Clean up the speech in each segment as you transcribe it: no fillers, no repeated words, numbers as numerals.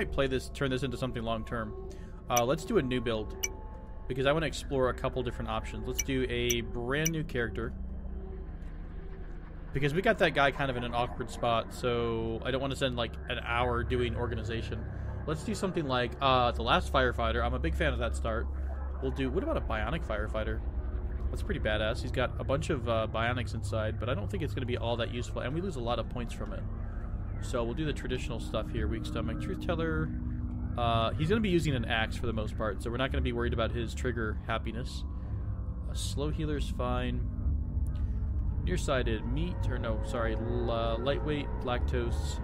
might turn this into something long term. Let's do a new build because I want to explore a couple different options. Let's do a brand new character because we got that guy kind of in an awkward spot, so I don't want to spend like an hour doing organization. Let's do something like the last firefighter. I'm a big fan of that start. We'll do, what about a bionic firefighter? That's pretty badass. He's got a bunch of bionics inside, but I don't think it's going to be all that useful, and we lose a lot of points from it. So we'll do the traditional stuff here. Weak stomach, truth teller. He's going to be using an axe for the most part, so we're not going to be worried about his trigger happiness. A slow healer's fine. Nearsighted, meat, or no, sorry, lightweight, lactose,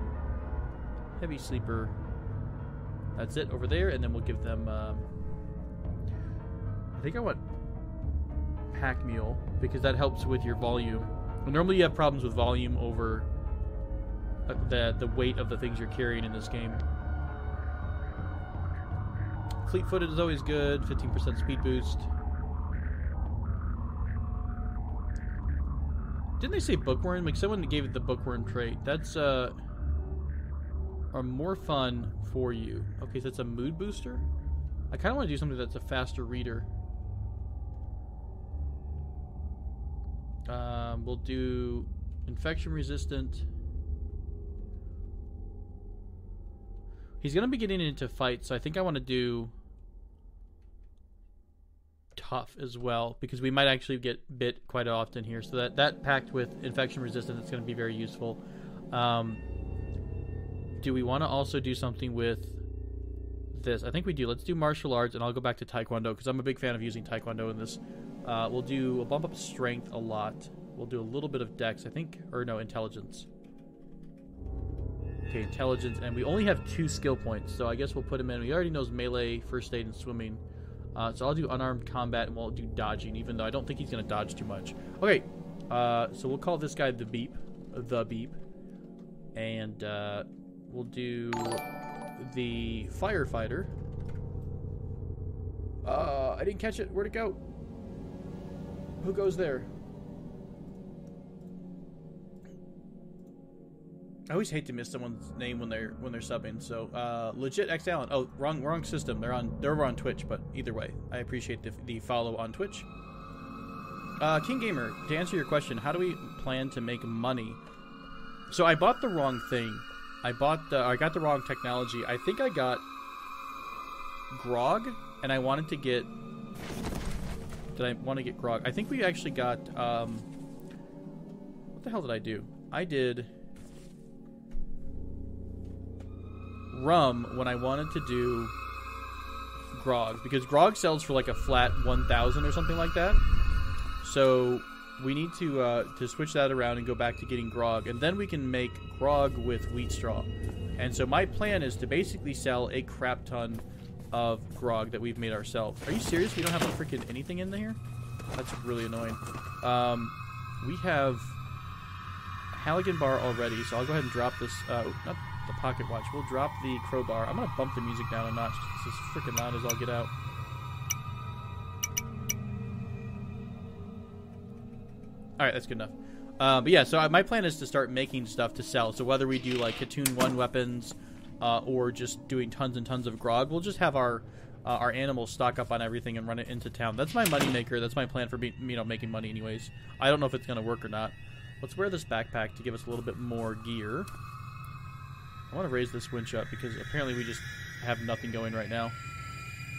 heavy sleeper. That's it over there, and then we'll give them, I think I want pack mule, because that helps with your volume. Normally you have problems with volume over the weight of the things you're carrying in this game. Fleet-footed is always good, 15% speed boost. Didn't they say bookworm? Like someone gave it the bookworm trait. That's are more fun for you. Okay, so that's a mood booster. I kind of want to do something that's a faster reader. We'll do infection resistant. He's going to be getting into fights, so I think I want to do tough as well, because we might actually get bit quite often here. So that packed with infection resistance is going to be very useful. Do we want to also do something with this? I think we do. Let's do martial arts, and I'll go back to taekwondo, because I'm a big fan of using taekwondo in this. We'll bump up strength a lot. We'll do a little bit of dex, I think, or no, intelligence. Okay, intelligence, and we only have 2 skill points, so I guess we'll put him in. He already knows melee, first aid, and swimming. So I'll do unarmed combat, and we'll do dodging, even though I don't think he's going to dodge too much. Okay, so we'll call this guy the Beep. And we'll do the firefighter. I didn't catch it. Where'd it go? Who goes there? I always hate to miss someone's name when they're subbing. So legit X Allen. Oh, wrong system. They're over on Twitch, but either way, I appreciate the follow on Twitch. King Gamer, to answer your question, how do we plan to make money? So I bought the wrong thing. I got the wrong technology. I think I got grog, and I wanted to get. Did I want to get grog? I think we actually got. What the hell did I do? I did rum when I wanted to do grog, because grog sells for like a flat 1,000 or something like that. So we need to switch that around and go back to getting grog, and then we can make grog with wheat straw. And so my plan is to basically sell a crap ton of grog that we've made ourselves. Are you serious? We don't have a freaking anything in there? That's really annoying. We have Halligan bar already, so I'll go ahead and drop this. Not the pocket watch. We'll drop the crowbar. I'm gonna bump the music down a notch. This is freaking loud as all get out. Alright, that's good enough. But yeah, so my plan is to start making stuff to sell. So whether we do like Katoon 1 weapons or just doing tons and tons of grog, we'll just have our animals stock up on everything and run it into town. That's my money maker. That's my plan for making money anyways. I don't know if it's going to work or not. Let's wear this backpack to give us a little bit more gear. I want to raise this winch up because apparently we just have nothing going right now.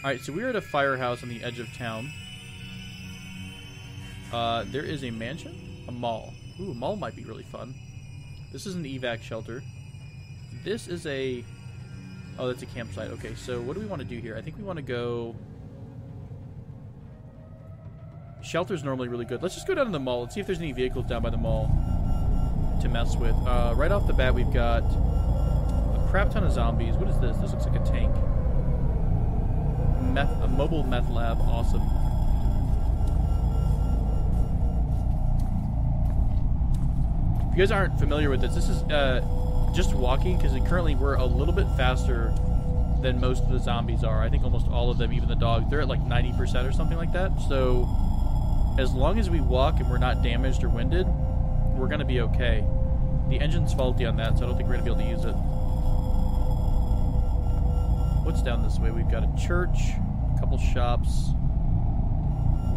Alright, so we're at a firehouse on the edge of town. There is a mansion? A mall. Ooh, a mall might be really fun. This is an evac shelter. This is a... Oh, that's a campsite. Okay, so what do we want to do here? I think we want to go... Shelter's normally really good. Let's just go down to the mall. Let's see if there's any vehicles down by the mall to mess with. Right off the bat, we've got a crap ton of zombies. What is this? This looks like a tank. A mobile meth lab. Awesome. If you guys aren't familiar with this, this is just walking, because currently we're a little bit faster than most of the zombies are. I think almost all of them, even the dogs, they're at like 90% or something like that. So as long as we walk and we're not damaged or winded, we're going to be okay. The engine's faulty on that, so I don't think we're going to be able to use it. What's down this way? We've got a church, a couple shops,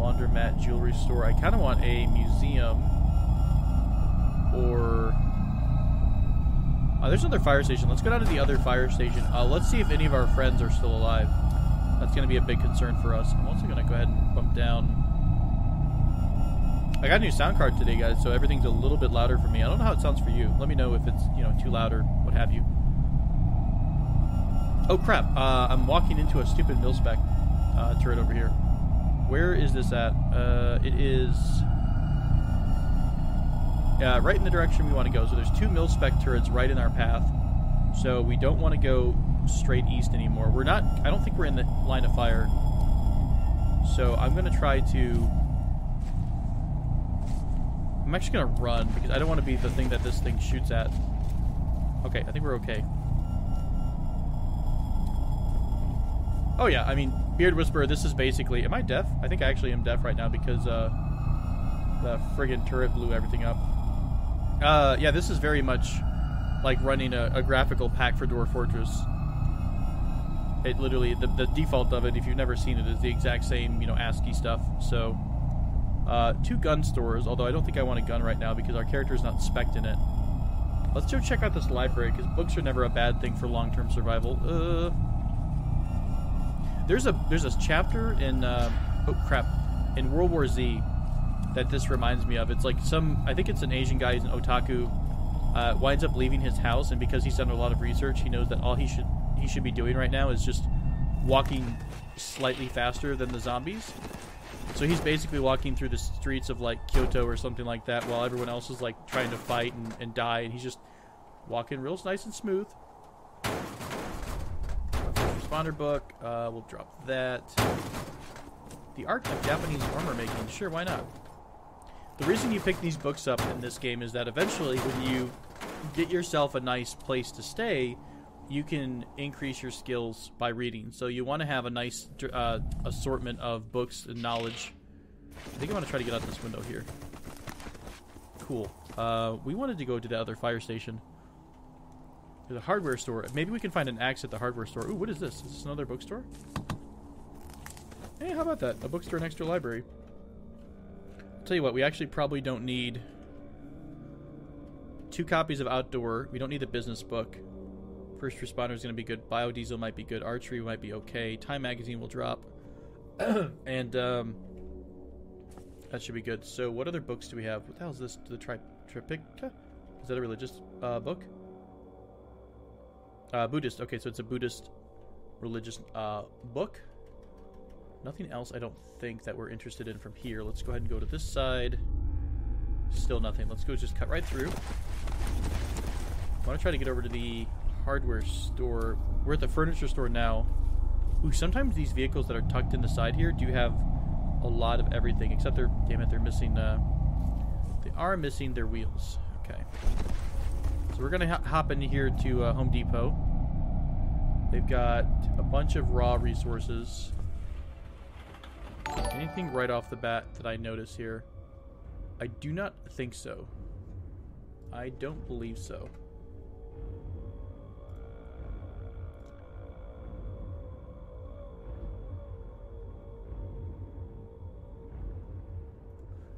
laundromat, jewelry store. I kind of want a museum or... there's another fire station. Let's go down to the other fire station. Let's see if any of our friends are still alive. That's going to be a big concern for us. I'm also going to go ahead and bump down. I got a new sound card today, guys, so everything's a little bit louder for me. I don't know how it sounds for you. Let me know if it's, you know, too loud or what have you. Oh, crap. I'm walking into a stupid mil-spec turret over here. Where is this at? It is... right in the direction we want to go. So there's 2 mil-spec turrets right in our path. So we don't want to go straight east anymore. We're not... I don't think we're in the line of fire. So I'm going to try to... I'm actually going to run because I don't want to be the thing that this thing shoots at. Okay, I think we're okay. Oh yeah, I mean, Beard Whisperer, this is basically... Am I deaf? I think I actually am deaf right now because the friggin' turret blew everything up. Yeah, this is very much like running a graphical pack for Dwarf Fortress. It literally, the default of it, if you've never seen it, is the exact same, you know, ASCII stuff. So, 2 gun stores, although I don't think I want a gun right now because our character's not spec'd in it. Let's go check out this library because books are never a bad thing for long-term survival. There's a chapter in, oh crap, in World War Z that this reminds me of. It's like I think it's an Asian guy who's an otaku, winds up leaving his house, and because he's done a lot of research, he knows that all he should be doing right now is just walking slightly faster than the zombies. So he's basically walking through the streets of like Kyoto or something like that while everyone else is like trying to fight and die, and he's just walking real nice and smooth. Responder book, we'll drop that. The art of Japanese armor making, sure, why not? The reason you pick these books up in this game is that eventually when you get yourself a nice place to stay, you can increase your skills by reading. So you want to have a nice assortment of books and knowledge. I think I want to try to get out this window here. Cool. We wanted to go to the other fire station. There's a hardware store. Maybe we can find an axe at the hardware store. Ooh, what is this? Is this another bookstore? Hey, how about that? A bookstore next to a library. I'll tell you what, we actually probably don't need 2 copies of Outdoor. We don't need the business book. First Responder is going to be good. Biodiesel might be good. Archery might be okay. Time Magazine will drop. And that should be good. So what other books do we have? What the hell is this? The Tripitaka? Is that a religious book? Buddhist. Okay, so it's a Buddhist religious book. Nothing else I don't think that we're interested in from here. Let's go ahead and go to this side. Still nothing. Let's go just cut right through. I want to try to get over to the hardware store. We're at the furniture store now. Ooh, sometimes these vehicles that are tucked in the side here do have a lot of everything, except they're, damn it, they're missing, they are missing their wheels. Okay. So we're going to hop in here to Home Depot. They've got a bunch of raw resources. Anything right off the bat that I notice here? I do not think so. I don't believe so.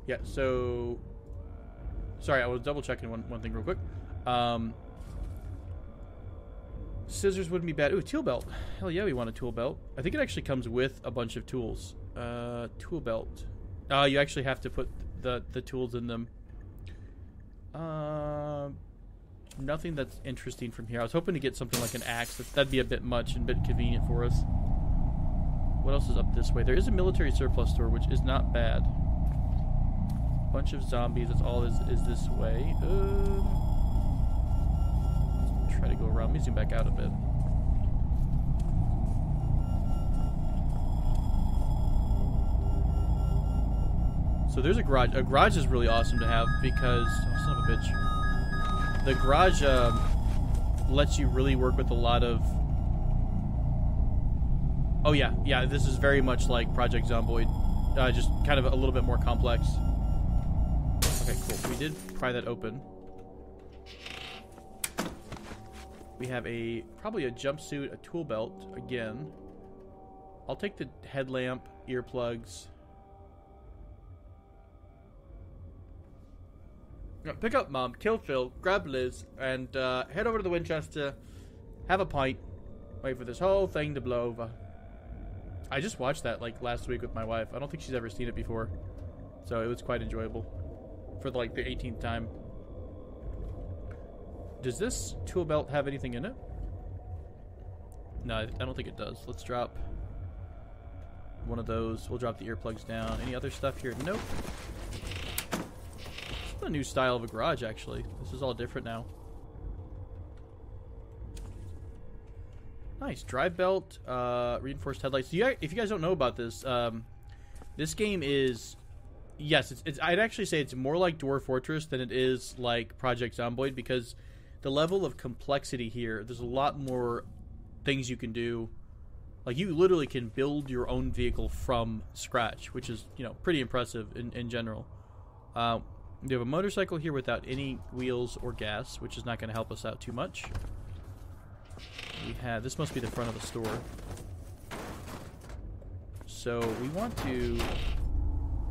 Yeah, so... Sorry, I was double checking one thing real quick. Scissors wouldn't be bad. Ooh, tool belt. Hell yeah, we want a tool belt. I think it actually comes with a bunch of tools. Tool belt. You actually have to put the tools in them. Nothing that's interesting from here. I was hoping to get something like an axe. That'd be a bit much and a bit convenient for us. What else is up this way? There is a military surplus store, which is not bad. Bunch of zombies. That's all is this way. Try to go around. Let me zoom back out a bit. So there's a garage. A garage is really awesome to have because... Oh, son of a bitch. The garage lets you really work with a lot of... Oh yeah, yeah, this is very much like Project Zomboid. Just kind of a little bit more complex. Okay, cool. We did pry that open. We have probably a jumpsuit, a tool belt again. I'll take the headlamp, earplugs. Pick up Mom, kill Phil, grab Liz, and head over to the Winchester, have a pint, wait for this whole thing to blow over. I just watched that like last week with my wife. I don't think she's ever seen it before, so it was quite enjoyable for like the 18th time. Does this tool belt have anything in it? No, I don't think it does. Let's drop one of those. We'll drop the earplugs down. Any other stuff here? Nope. This is a new style of a garage, actually. This is all different now. Nice. Drive belt, reinforced headlights. If you guys don't know about this, this game is... Yes, I'd actually say it's more like Dwarf Fortress than it is like Project Zomboid, because the level of complexity here, there's a lot more things you can do. Like, you literally can build your own vehicle from scratch, which is, you know, pretty impressive in general. We have a motorcycle here without any wheels or gas, which is not going to help us out too much. This must be the front of the store. So we want to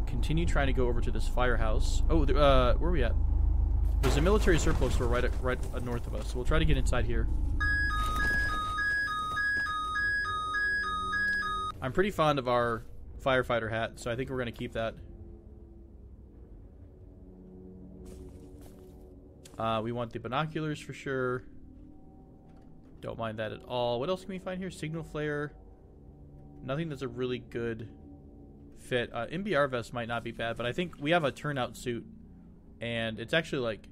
continue trying to go over to this firehouse. Oh, where are we at? There's a military surplus store right north of us. So we'll try to get inside here. I'm pretty fond of our firefighter hat, so I think we're going to keep that. We want the binoculars for sure. Don't mind that at all. What else can we find here? Signal flare. Nothing that's a really good fit. MBR vest might not be bad, but I think we have a turnout suit, and it's actually like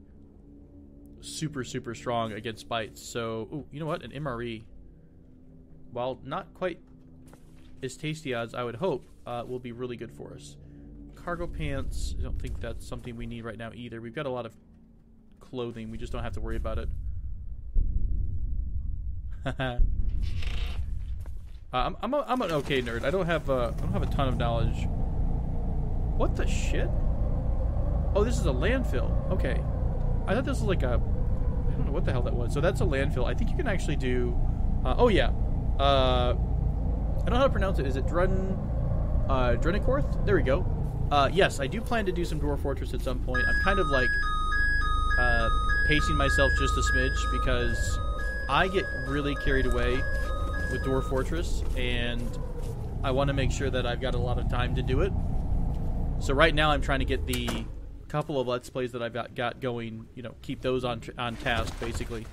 super, super strong against bites. So, ooh, you know what? An MRE, while not quite as tasty as I would hope, will be really good for us. Cargo pants. I don't think that's something we need right now either. We've got a lot of clothing. We just don't have to worry about it. I'm an okay nerd. I don't have a ton of knowledge. What the shit? Oh, this is a landfill. Okay, I thought this was like a... I don't know what the hell that was. So that's a landfill. I think you can actually do... oh yeah. I don't know how to pronounce it. Is it Drenicorth? There we go. Yes, I do plan to do some Dwarf Fortress at some point. I'm kind of like pacing myself just a smidge because I get really carried away with Dwarf Fortress, and I want to make sure that I've got a lot of time to do it. So right now I'm trying to get the couple of Let's Plays that I've got going, you know, keep those on task, basically.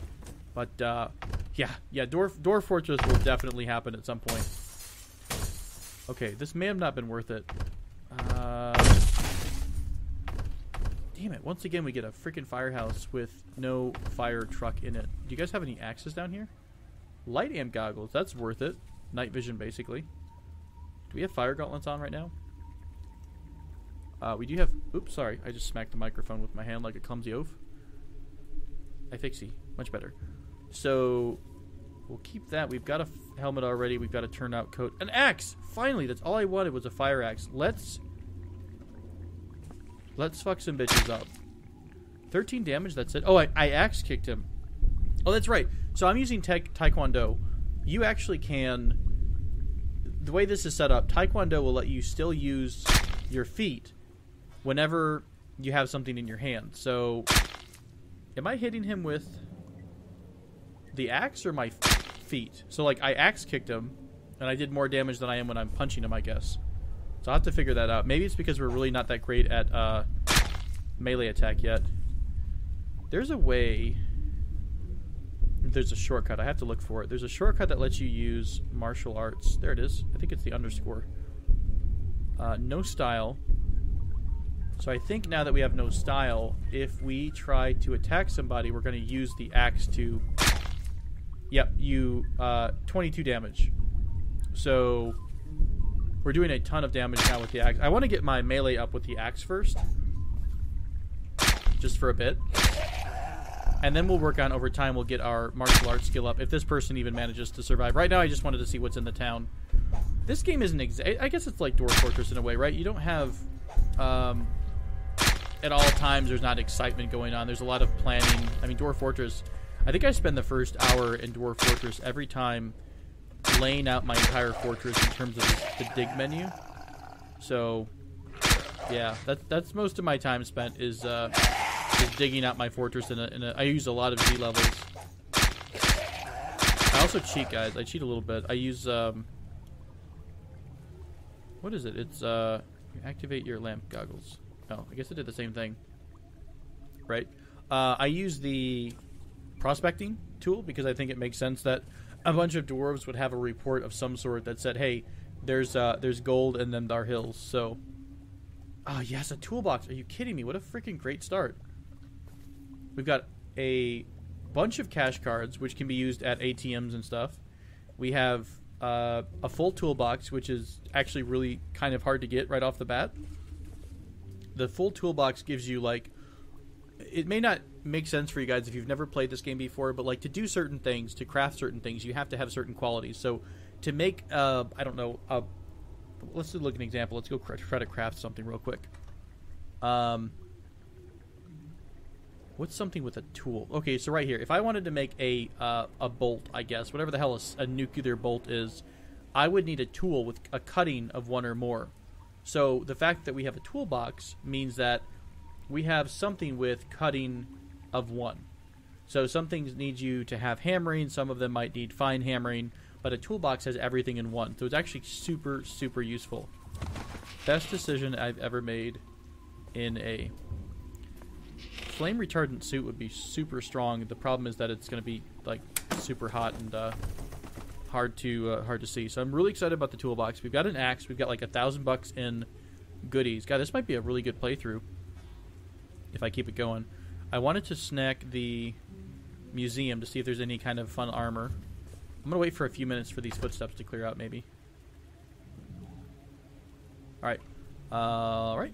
But, yeah, Dwarf Fortress will definitely happen at some point. Okay, this may have not been worth it. Damn it, once again we get a freaking firehouse with no fire truck in it. Do you guys have any axes down here? Light amp goggles, that's worth it. Night vision, basically. Do we have fire gauntlets on right now? We do have... Oops, sorry. I just smacked the microphone with my hand like a clumsy oaf. I fixie. Much better. So, we'll keep that. We've got a helmet already. We've got a turnout coat. An axe! Finally! That's all I wanted was a fire axe. Let's fuck some bitches up. 13 damage, that's it. Oh, I axe kicked him. Oh, that's right. So I'm using Taekwondo. You actually can... The way this is set up, Taekwondo will let you still use your feet whenever you have something in your hand. So, am I hitting him with the axe or my feet? So, like, I axe kicked him, and I did more damage than I am when I'm punching him, I guess. So I'll have to figure that out. Maybe it's because we're really not that great at melee attack yet. There's a way... There's a shortcut. I have to look for it. There's a shortcut that lets you use martial arts. There it is. I think it's the underscore. No style. So I think now that we have no style, if we try to attack somebody, we're going to use the axe to... Yep, 22 damage. So... We're doing a ton of damage now with the axe. I want to get my melee up with the axe first. Just for a bit. And then we'll work on, over time, we'll get our martial arts skill up. If this person even manages to survive. Right now, I just wanted to see what's in the town. This game isn't I guess it's like Dwarf Fortress in a way, right? You don't have... at all times, there's not excitement going on. There's a lot of planning. I mean, Dwarf Fortress... I think I spend the first hour in Dwarf Fortress every time laying out my entire fortress in terms of the dig menu. So, yeah, that's most of my time spent is digging out my fortress. I use a lot of Z levels. I also cheat, guys. I cheat a little bit. I use what is it? It's activate your lamp goggles. Oh, I guess I did the same thing. Right? I use the prospecting tool because I think it makes sense that a bunch of dwarves would have a report of some sort that said, "Hey, there's gold and then our hills." So, oh yes, a toolbox. Are you kidding me? What a freaking great start. We've got a bunch of cash cards which can be used at ATMs and stuff. We have a full toolbox, which is actually really kind of hard to get right off the bat. The full toolbox gives you, like, it may not make sense for you guys if you've never played this game before, but like to do certain things, to craft certain things, you have to have certain qualities. So to make, I don't know, let's look at an example. Let's go try to craft something real quick. What's something with a tool? Okay, so right here, if I wanted to make a bolt, I guess, whatever the hell a nuclear bolt is, I would need a tool with a cutting of one or more. So the fact that we have a toolbox means that we have something with cutting of one. So some things need you to have hammering, some of them might need fine hammering, but a toolbox has everything in one. So it's actually super, super useful. Best decision I've ever made in a flame retardant suit would be super strong. The problem is that it's going to be like super hot and hard to see. So I'm really excited about the toolbox. We've got an axe. We've got like $1,000 in goodies. God, this might be a really good playthrough if I keep it going. I wanted to snack the museum to see if there's any kind of fun armor. I'm gonna wait for a few minutes for these footsteps to clear out, maybe. Alright. Alright.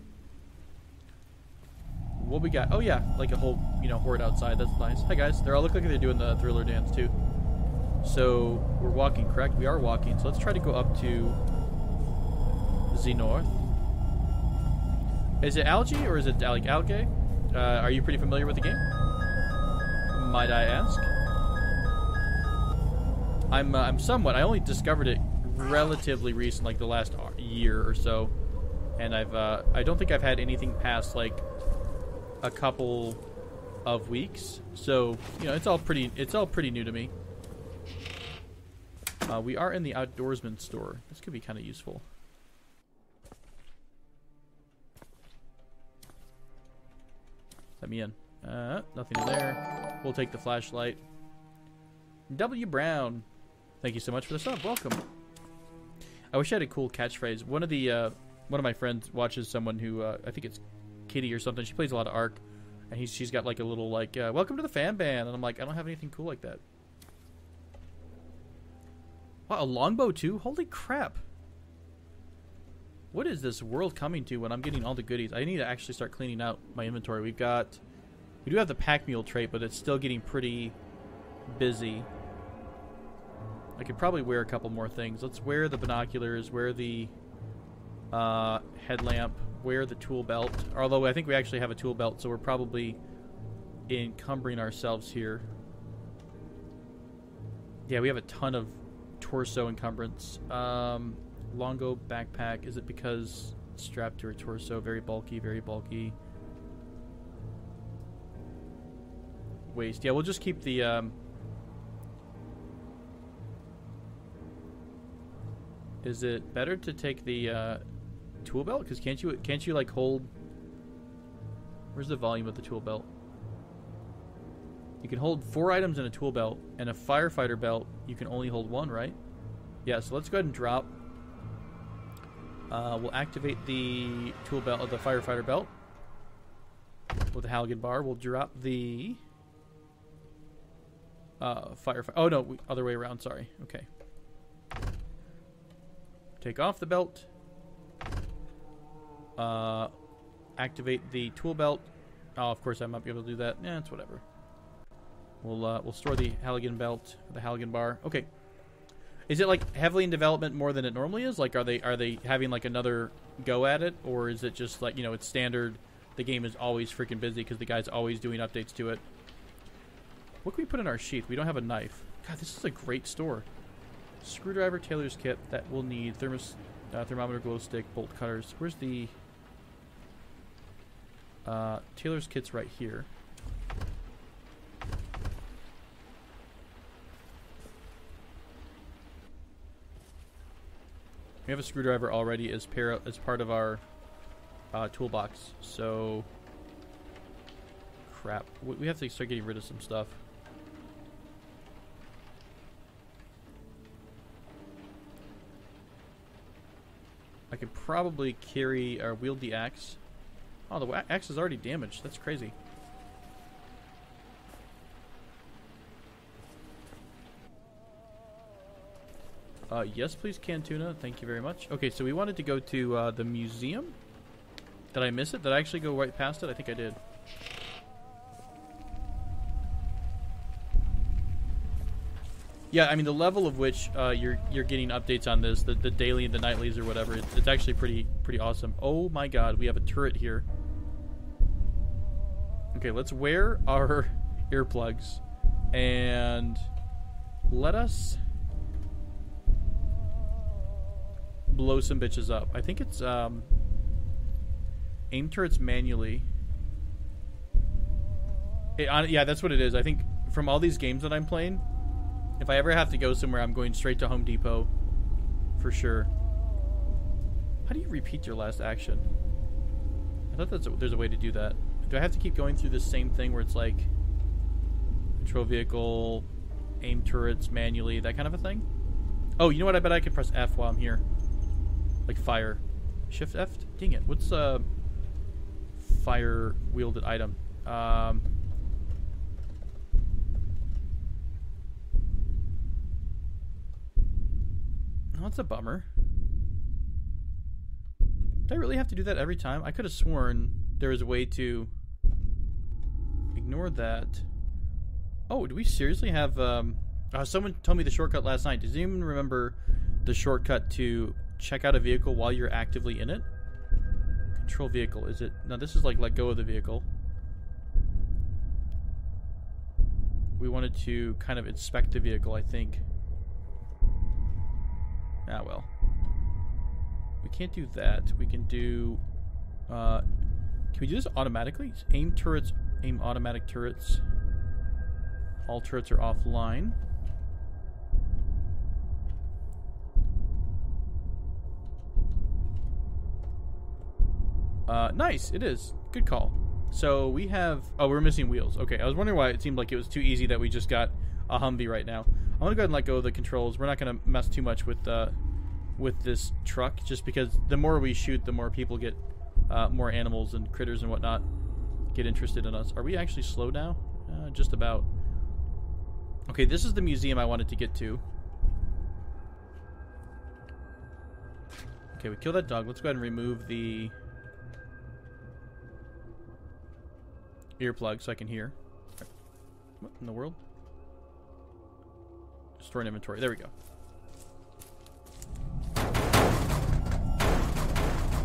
What we got? Oh yeah, like a whole, horde outside. That's nice. Hi guys. They all look like they're doing the Thriller dance too. So, we're walking, correct? We are walking. So let's try to go up to the north. Is it algae or is it like algae? Are you pretty familiar with the game? Might I ask? I'm somewhat. I only discovered it relatively recent, like the last year or so, and I don't think I've had anything past like a couple of weeks. So it's all pretty new to me. We are in the outdoorsman store. This could be kind of useful. Let me in. Nothing in there. We'll take the flashlight. W. Brown, thank you so much for the sub. Welcome. I wish I had a cool catchphrase. One of my friends watches someone who I think it's Kitty or something. She plays a lot of Ark, and she's got like a little like welcome to the fan band, and I'm like, I don't have anything cool like that. Wow, a longbow too? Holy crap! What is this world coming to when I'm getting all the goodies? I need to actually start cleaning out my inventory. We do have the pack mule trait, but it's still getting pretty busy. I could probably wear a couple more things. Let's wear the binoculars, wear the headlamp, wear the tool belt. Although I think we actually have a tool belt, so we're probably encumbering ourselves here. Yeah, we have a ton of torso encumbrance. Longo backpack. Is it because it's strapped to her torso? Very bulky, very bulky. Waist. Yeah, we'll just keep the is it better to take the tool belt? Because can't you like hold? Where's the volume of the tool belt? You can hold 4 items in a tool belt, and a firefighter belt you can only hold 1, right? Yeah. So let's go ahead and drop. We'll activate the tool belt, the firefighter belt, with the Halligan bar. We'll drop the firefighter. Oh no, other way around. Sorry. Okay. Take off the belt. Activate the tool belt. Oh, of course I might be able to do that. Yeah, it's whatever. We'll store the Halligan belt, the Halligan bar. Okay. Is it like heavily in development more than it normally is? Like, are they having like another go at it, or is it just like it's standard? The game is always freaking busy because the guy's always doing updates to it. What can we put in our sheath? We don't have a knife. God, this is a great store. Screwdriver, tailor's kit. That we'll need. Thermometer, glow stick, bolt cutters. Where's the... tailor's kit's right here. We have a screwdriver already as part of our toolbox. So... Crap. We have to start getting rid of some stuff. I could probably carry or wield the axe. Oh, the axe is already damaged. That's crazy. Yes, please, canned tuna. Thank you very much. Okay, so we wanted to go to the museum. Did I miss it? Did I actually go right past it? I think I did. Yeah, I mean, the level of which you're getting updates on this, the daily and the nightlies or whatever, it's actually pretty awesome. Oh my god, we have a turret here. Okay, let's wear our earplugs and let us blow some bitches up. I think it's aim turrets manually. Yeah, that's what it is. I think from all these games that I'm playing, if I ever have to go somewhere, I'm going straight to Home Depot. For sure. How do you repeat your last action? I thought there's a way to do that. Do I have to keep going through this same thing where it's like control vehicle, aim turrets manually, that kind of a thing? Oh, you know what? I bet I could press F while I'm here. Like fire. Shift F? Dang it. What's fire wielded item? That's a bummer. Do I really have to do that every time? I could have sworn there was a way to ignore that. Oh, do we seriously have... someone told me the shortcut last night. Does anyone remember the shortcut to check out a vehicle while you're actively in it? Control vehicle. Is it... No, this is like let go of the vehicle. We wanted to kind of inspect the vehicle, I think. Ah, well. We can't do that. We can do... can we do this automatically? Aim turrets, aim automatic turrets. All turrets are offline. Nice, it is. Good call. So we have... Oh, we're missing wheels. Okay, I was wondering why it seemed like it was too easy that we just got a Humvee right now. I'm going to go ahead and let go of the controls. We're not going to mess too much with this truck, just because the more we shoot, the more people get... more animals and critters and whatnot get interested in us. Are we actually slow now? Just about. Okay, this is the museum I wanted to get to. Okay, we killed that dog. Let's go ahead and remove the earplug so I can hear. What in the world? Store an inventory. There we go.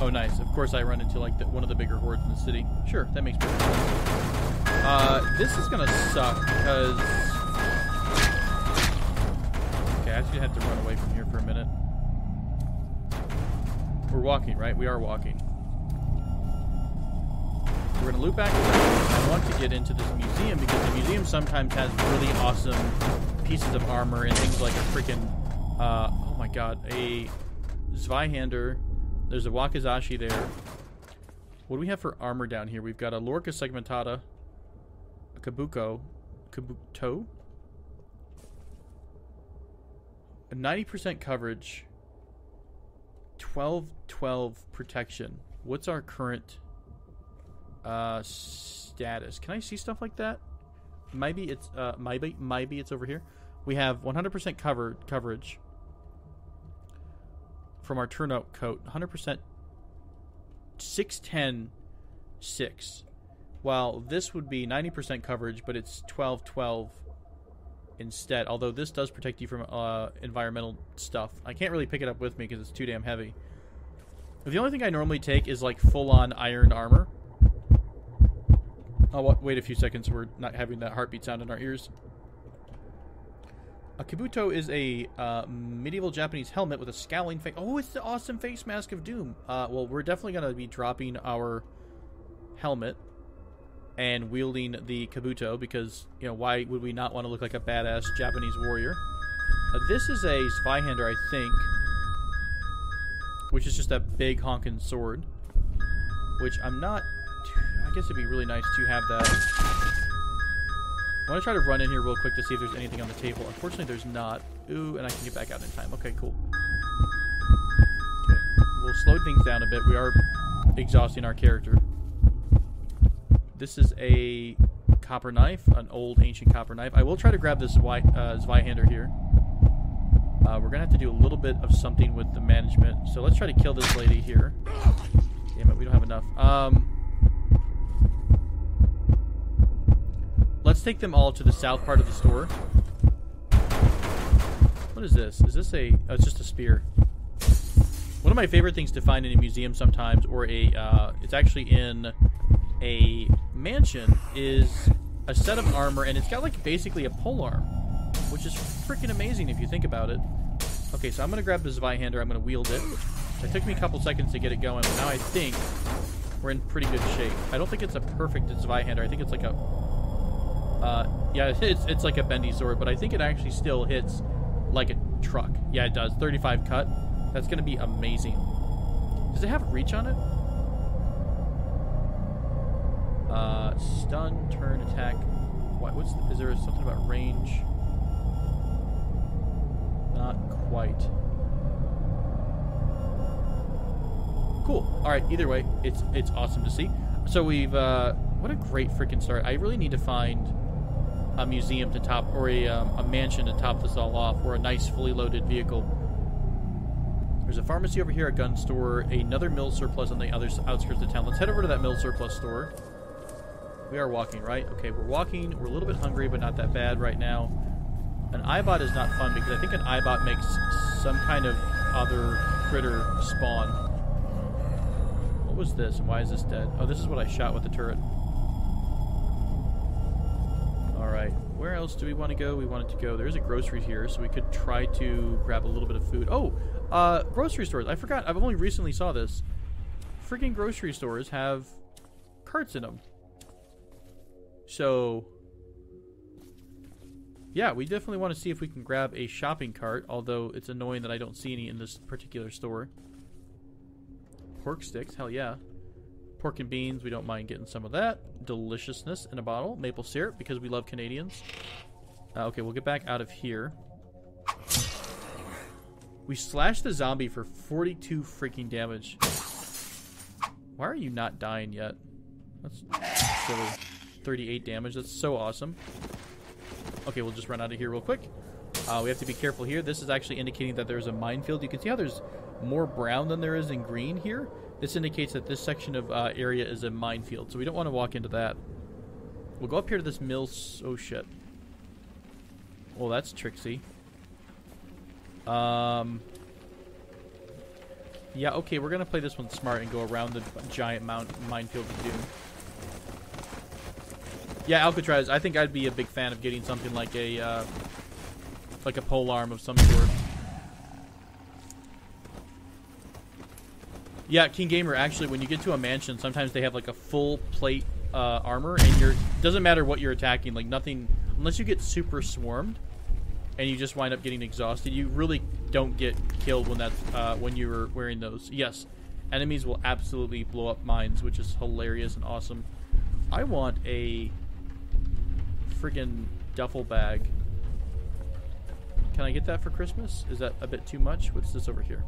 Oh, nice. Of course, I run into like one of the bigger hordes in the city. Sure, that makes perfect sense. This is gonna suck because... Okay, I actually have to run away from here for a minute. We're walking, right? We are walking. We're gonna loop back. I want to get into this museum because the museum sometimes has really awesome pieces of armor and things like a freaking... oh my god, a Zweihander. There's a Wakizashi there. What do we have for armor down here? We've got a Lorca segmentata, a Kabuto, a 90% coverage, 12 protection. What's our current status? Can I see stuff like that? Maybe it's maybe it's over here. We have 100% coverage. From our turnout coat, 100% 610 6. While this would be 90% coverage, but it's 12 instead. Although this does protect you from environmental stuff. I can't really pick it up with me because it's too damn heavy. The only thing I normally take is like full-on iron armor. I'll wait a few seconds so we're not having that heartbeat sound in our ears. A kabuto is a medieval Japanese helmet with a scowling face. Oh, it's the awesome face mask of doom. Well, we're definitely going to be dropping our helmet and wielding the kabuto because, you know, why would we not want to look like a badass Japanese warrior? This is a Zweihander, I think, which is just a big honking sword, which I'm not... I guess it'd be really nice to have that. I want to try to run in here real quick to see if there's anything on the table. Unfortunately, there's not. Ooh, and I can get back out in time. Okay, cool. Okay, we'll slow things down a bit. We are exhausting our character. This is a copper knife, an old ancient copper knife. I will try to grab this Zweihander here. We're going to have to do a little bit of something with the management. So let's try to kill this lady here. Damn it, we don't have enough. Let's take them all to the south part of the store. What is this? Is this a... Oh, it's just a spear. One of my favorite things to find in a museum sometimes, or a... it's actually in a mansion, is a set of armor, and it's got, like, basically a polearm, which is freaking amazing if you think about it. Okay, so I'm going to grab the Zweihander. I'm going to wield it. It took me a couple seconds to get it going, but now I think we're in pretty good shape. I don't think it's a perfect Zweihander. I think it's like a... yeah, it's like a bendy sword, but I think it actually still hits like a truck. Yeah, it does. 35 cut. That's going to be amazing. Does it have reach on it? Stun, turn, attack. What? Is there something about range? Not quite. Cool. All right. Either way, it's awesome to see. So we've what a great freaking start. I really need to find a museum to top, or a mansion to top this all off, or a nice fully loaded vehicle. There's a pharmacy over here, a gun store, another mill surplus on the other outskirts of town. Let's head over to that mill surplus store. We are walking, right? Okay, we're walking. We're a little bit hungry, but not that bad right now. An Eyebot is not fun because I think an Eyebot makes some kind of other critter spawn. What was this? And why is this dead? Oh, this is what I shot with the turret. Alright, where else do we want to go? We wanted to go... There's a grocery here, so we could try to grab a little bit of food. Oh! Grocery stores. I forgot. I've only recently saw this. Freaking grocery stores have carts in them. So... yeah, we definitely want to see if we can grab a shopping cart, although it's annoying that I don't see any in this particular store. Pork sticks, hell yeah. Pork and beans, we don't mind getting some of that. Deliciousness in a bottle. Maple syrup, because we love Canadians. Okay, we'll get back out of here. We slashed the zombie for 42 freaking damage. Why are you not dying yet? That's silly. 38 damage, that's so awesome. Okay, we'll just run out of here real quick. We have to be careful here. This is actually indicating that there's a minefield. You can see how there's more brown than there is in green here. This indicates that this section of area is a minefield, so we don't want to walk into that. We'll go up here to this mill. Oh, shit. Well, that's tricksy. Yeah, okay, we're going to play this one smart and go around the giant minefield of doom. Yeah, Alcatraz, I think I'd be a big fan of getting something like a polearm of some sort. Yeah, King Gamer, actually, when you get to a mansion, sometimes they have like a full plate armor, and doesn't matter what you're attacking, like nothing, unless you get super swarmed, and you just wind up getting exhausted, you really don't get killed when that's when you're wearing those. Yes, enemies will absolutely blow up mines, which is hilarious and awesome. I want a friggin' duffel bag. Can I get that for Christmas? Is that a bit too much? What's this over here?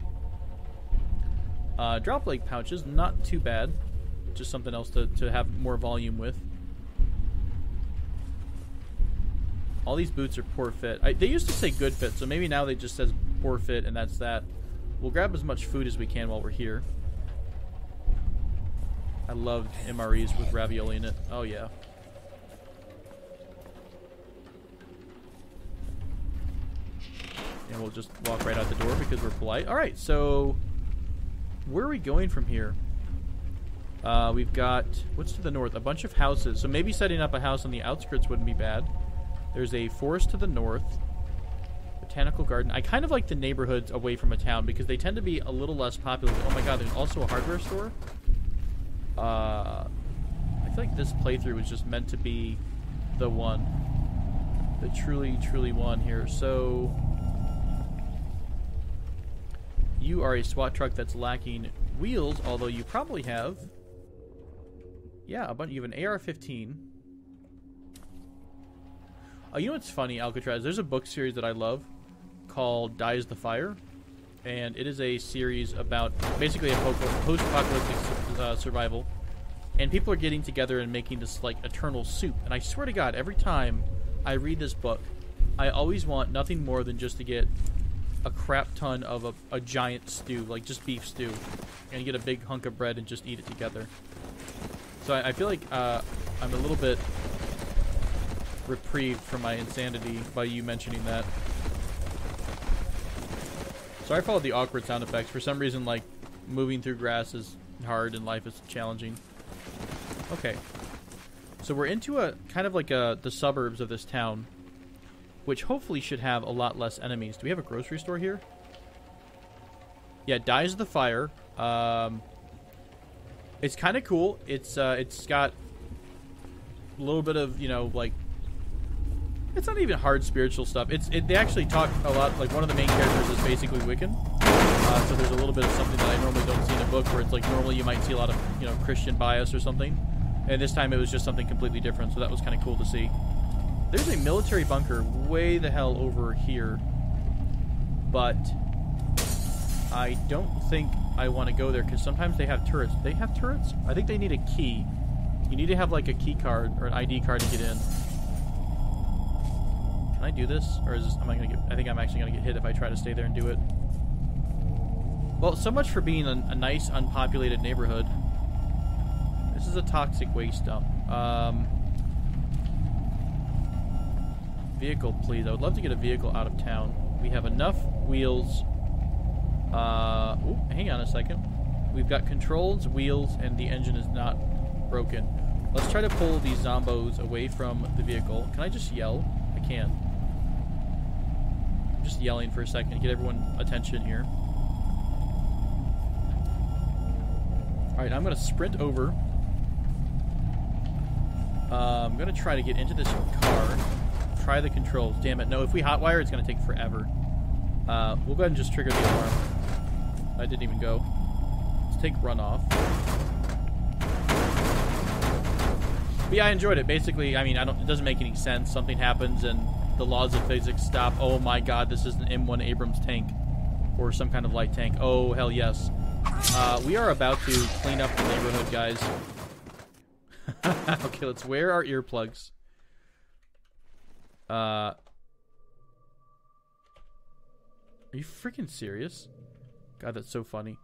Drop leg pouches, not too bad. Just something else to have more volume with. All these boots are poor fit. They used to say good fit, so maybe now they just says poor fit, and that's that. We'll grab as much food as we can while we're here. I love MREs with ravioli in it. Oh, yeah. And we'll just walk right out the door because we're polite. Alright, so... where are we going from here? We've got... what's to the north? A bunch of houses. So maybe setting up a house on the outskirts wouldn't be bad. There's a forest to the north. Botanical garden. I kind of like the neighborhoods away from a town because they tend to be a little less popular. Oh my god, there's also a hardware store? I feel like this playthrough was just meant to be the one. The truly, truly one here. So, you are a SWAT truck that's lacking wheels, although you probably have... Yeah, a bunch. You have an AR-15. Oh, you know what's funny, Alcatraz? There's a book series that I love called Dies the Fire. And it is a series about basically a post-apocalyptic survival. And people are getting together and making this, like, eternal soup. And I swear to God, every time I read this book, I always want nothing more than just to get a crap ton of a giant stew, like just beef stew. And get a big hunk of bread and just eat it together. So I feel like I'm a little bit reprieved from my insanity by you mentioning that. So I followed the awkward sound effects. For some reason, like, moving through grass is hard and life is challenging. Okay. So we're into a kind of like the suburbs of this town, which hopefully should have a lot less enemies. Do we have a grocery store here? Yeah, Dies the Fire. It's kind of cool. It's got a little bit of, you know, like, it's not even hard spiritual stuff. They actually talk a lot, like one of the main characters is basically Wiccan. So there's a little bit of something that I normally don't see in a book, where it's like normally you might see a lot of, you know, Christian bias or something. And this time it was just something completely different, so that was kind of cool to see. There's a military bunker way the hell over here. But I don't think I want to go there, because sometimes they have turrets. They have turrets? I think they need a key. You need to have like a key card or an ID card to get in. Can I do this? Or is this, am I gonna get, I think I'm actually going to get hit if I try to stay there and do it. Well, so much for being a nice, unpopulated neighborhood. This is a toxic waste dump. Vehicle, please. I would love to get a vehicle out of town. We have enough wheels. Ooh, hang on a second. We've got controls, wheels, and the engine is not broken. Let's try to pull these zombos away from the vehicle. Can I just yell? I can. I'm just yelling for a second to get everyone attention here. Alright, I'm going to sprint over. I'm going to try to get into this car. Try the controls. Damn it. No, if we hotwire, it's going to take forever. We'll go ahead and just trigger the alarm. I didn't even go. Let's take runoff. But yeah, I enjoyed it. Basically, I mean, it doesn't make any sense. Something happens and the laws of physics stop. Oh my god, this is an M1 Abrams tank. Or some kind of light tank. Oh, hell yes. We are about to clean up the neighborhood, guys. Okay, let's wear our earplugs. Are you freaking serious? God, that's so funny.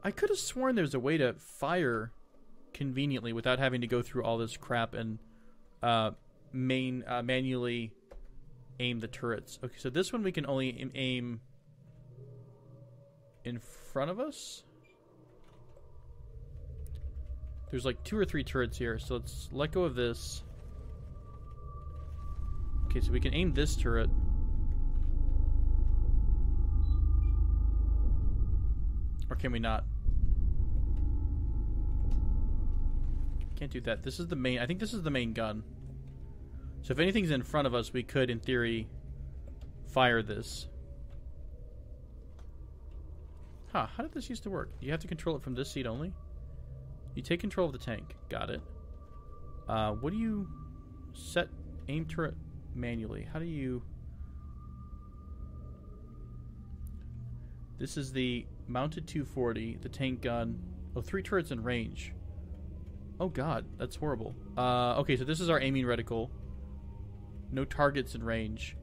I could have sworn there's a way to fire conveniently without having to go through all this crap and manually aim the turrets. Okay, so this one we can only aim in front of us. There's like 2 or 3 turrets here, so let's let go of this. Okay, so we can aim this turret. Or can we not? Can't do that. This is the main... I think this is the main gun. So if anything's in front of us, we could, in theory, fire this. Huh, how did this used to work? You have to control it from this seat only? You take control of the tank. Got it. What do you... Set aim turret manually. How do you... This is the mounted 240, the tank gun. Oh, 3 turrets in range. Oh god, that's horrible. Okay, so this is our aiming reticle. No targets in range.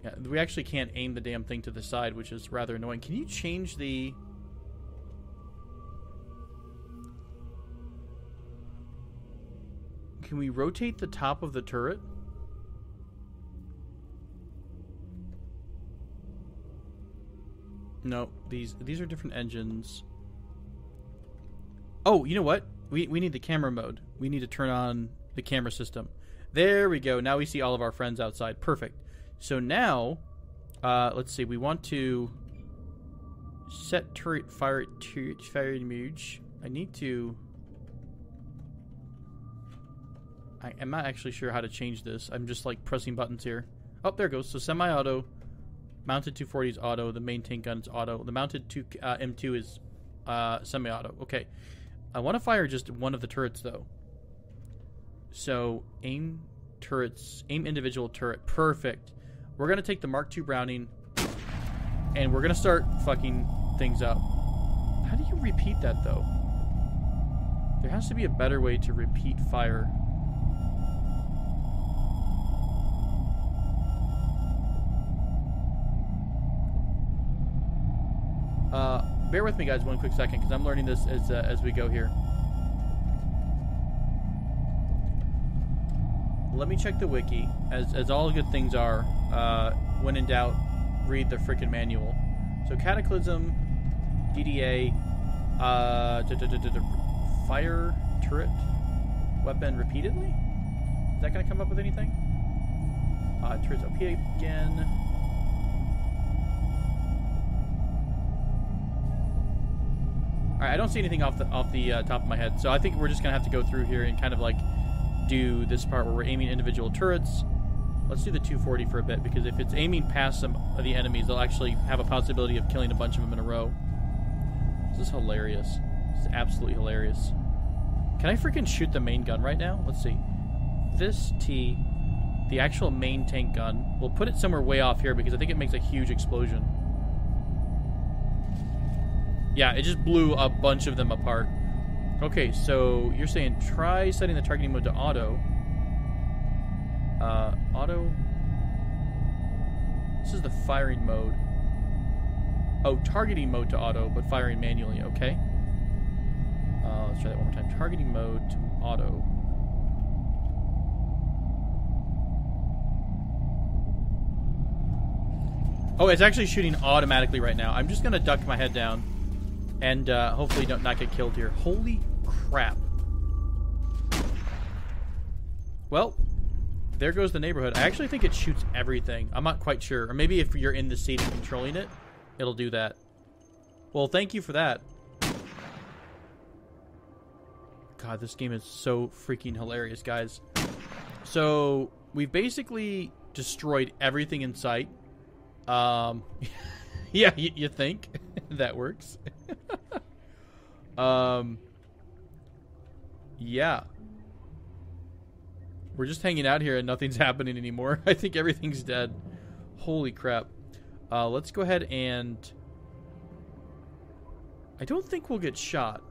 Yeah, we actually can't aim the damn thing to the side, which is rather annoying. Can you change the... Can we rotate the top of the turret? No, these are different engines. Oh, you know what? We need the camera mode. We need to turn on the camera system. There we go. Now we see all of our friends outside. Perfect. So now, let's see. We want to set turret fire image. I need to... I'm not actually sure how to change this. I'm just like pressing buttons here. Oh, there it goes. So semi-auto. Mounted 240 is auto. The main tank gun is auto. The mounted M2 is semi-auto. Okay. I want to fire just one of the turrets though. So aim turrets, aim individual turret. Perfect. We're going to take the Mark II Browning and we're going to start fucking things up. How do you repeat that though? There has to be a better way to repeat fire. Bear with me, guys, one quick second, because I'm learning this as we go here. Let me check the wiki, as all good things are. When in doubt, read the frickin' manual. So, Cataclysm DDA, fire turret weapon repeatedly? Is that going to come up with anything? Turrets OP again. Alright, I don't see anything off the top of my head, so I think we're just gonna have to go through here and kind of like do this part where we're aiming individual turrets. Let's do the 240 for a bit, because if it's aiming past some of the enemies, they'll actually have a possibility of killing a bunch of them in a row. This is hilarious. This is absolutely hilarious. Can I freaking shoot the main gun right now? Let's see. This T, the actual main tank gun, we'll put it somewhere way off here because I think it makes a huge explosion. Yeah, it just blew a bunch of them apart. Okay, so you're saying try setting the targeting mode to auto. Auto. This is the firing mode. Oh, targeting mode to auto, but firing manually. Okay. Let's try that one more time. Targeting mode to auto. Oh, it's actually shooting automatically right now. I'm just gonna duck my head down. And hopefully not get killed here. Holy crap. Well, there goes the neighborhood. I actually think it shoots everything. I'm not quite sure. Or maybe if you're in the seat and controlling it, it'll do that. Well, thank you for that. God, this game is so freaking hilarious, guys. So, we've basically destroyed everything in sight. Yeah, you think that works? Yeah. We're just hanging out here and nothing's happening anymore. I think everything's dead. Holy crap. Let's go ahead and... I don't think we'll get shot.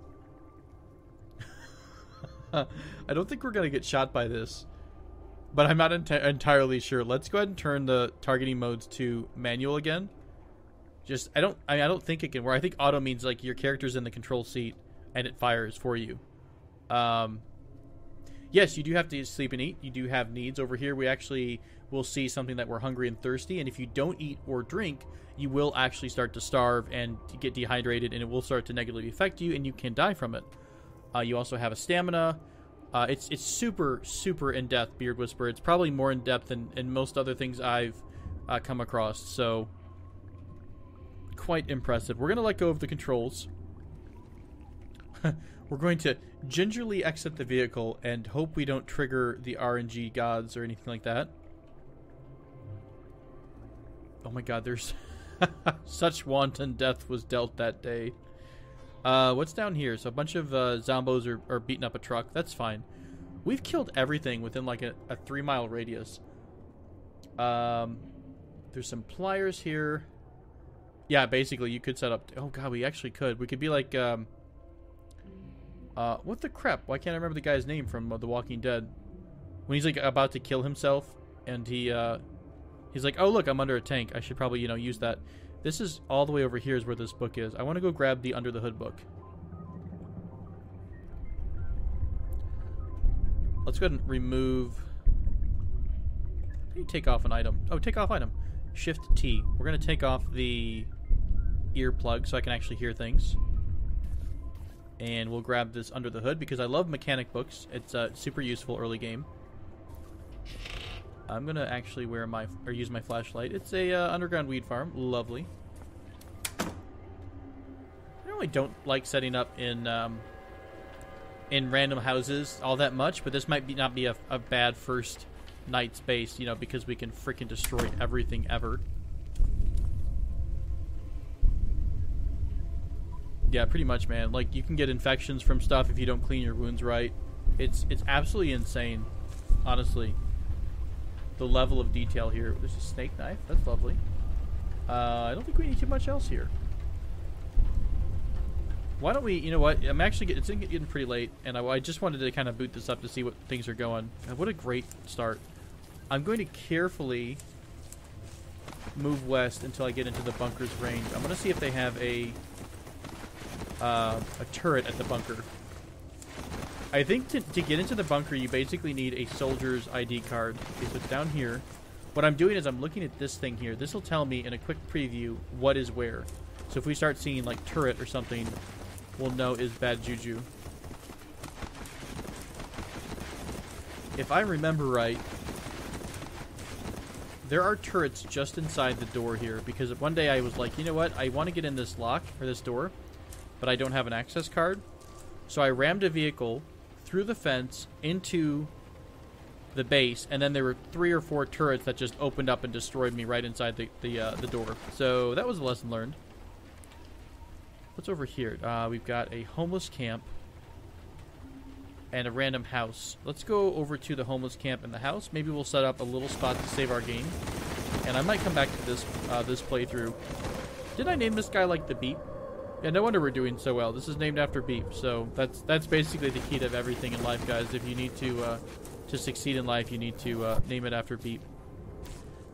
I don't think we're going to get shot by this. But I'm not entirely sure. Let's go ahead and turn the targeting modes to manual again. I don't think it can work. I think auto means like your character's in the control seat and it fires for you. Yes, you do have to sleep and eat. You do have needs over here. We actually will see something that we're hungry and thirsty, and if you don't eat or drink, you will actually start to starve and get dehydrated, and it will start to negatively affect you, and you can die from it. You also have a stamina. It's super, super in-depth, Beard Whisperer. It's probably more in-depth than most other things I've come across, so quite impressive. We're going to let go of the controls. We're going to gingerly exit the vehicle and hope we don't trigger the RNG gods or anything like that. Oh my god, there's such wanton death was dealt that day. What's down here? So a bunch of zombos are beating up a truck. That's fine. We've killed everything within like a 3-mile radius. There's some pliers here. Yeah, basically you could set up... Oh god, we actually could. We could be like... what the crap? Why can't I remember the guy's name from The Walking Dead? When he's like about to kill himself and he's like, oh look, I'm under a tank. I should probably, use that. This is all the way over here is where this book is. I want to go grab the Under the Hood book. Let's go ahead and remove... How do you take off an item? Oh, take off item. Shift T. We're going to take off the earplug so I can actually hear things. And we'll grab this Under the Hood because I love mechanic books. It's super useful early game. I'm gonna actually wear my or use my flashlight. It's a underground weed farm. Lovely. I really don't like setting up in random houses all that much, but this might not be a bad first night's base, you know, because we can freaking destroy everything ever. Yeah, pretty much, man. Like, you can get infections from stuff if you don't clean your wounds right. It's absolutely insane, honestly. The level of detail here. There's a snake knife. That's lovely. I don't think we need too much else here. Why don't we, you know what, I'm actually, it's getting pretty late, and I just wanted to kind of boot this up to see what things are going. And what a great start. I'm going to carefully move west until I get into the bunker's range. I'm going to see if they have a turret at the bunker. I think to get into the bunker, you basically need a soldier's ID card. Okay, so it's down here. What I'm doing is I'm looking at this thing here. This will tell me in a quick preview what is where. So if we start seeing like turret or something, we'll know is bad juju. If I remember right, there are turrets just inside the door here, because one day I was like, you know what, I want to get in this lock, or this door, but I don't have an access card. So I rammed a vehicle through the fence into the base, and then there were 3 or 4 turrets that just opened up and destroyed me right inside the door. So that was a lesson learned. What's over here? We've got a homeless camp and a random house. Let's go over to the homeless camp and the house. Maybe we'll set up a little spot to save our game. And I might come back to this this playthrough. Did I name this guy like the Beep? Yeah, no wonder we're doing so well. This is named after Beep. So that's basically the key to everything in life, guys. If you need to succeed in life, you need to name it after Beep.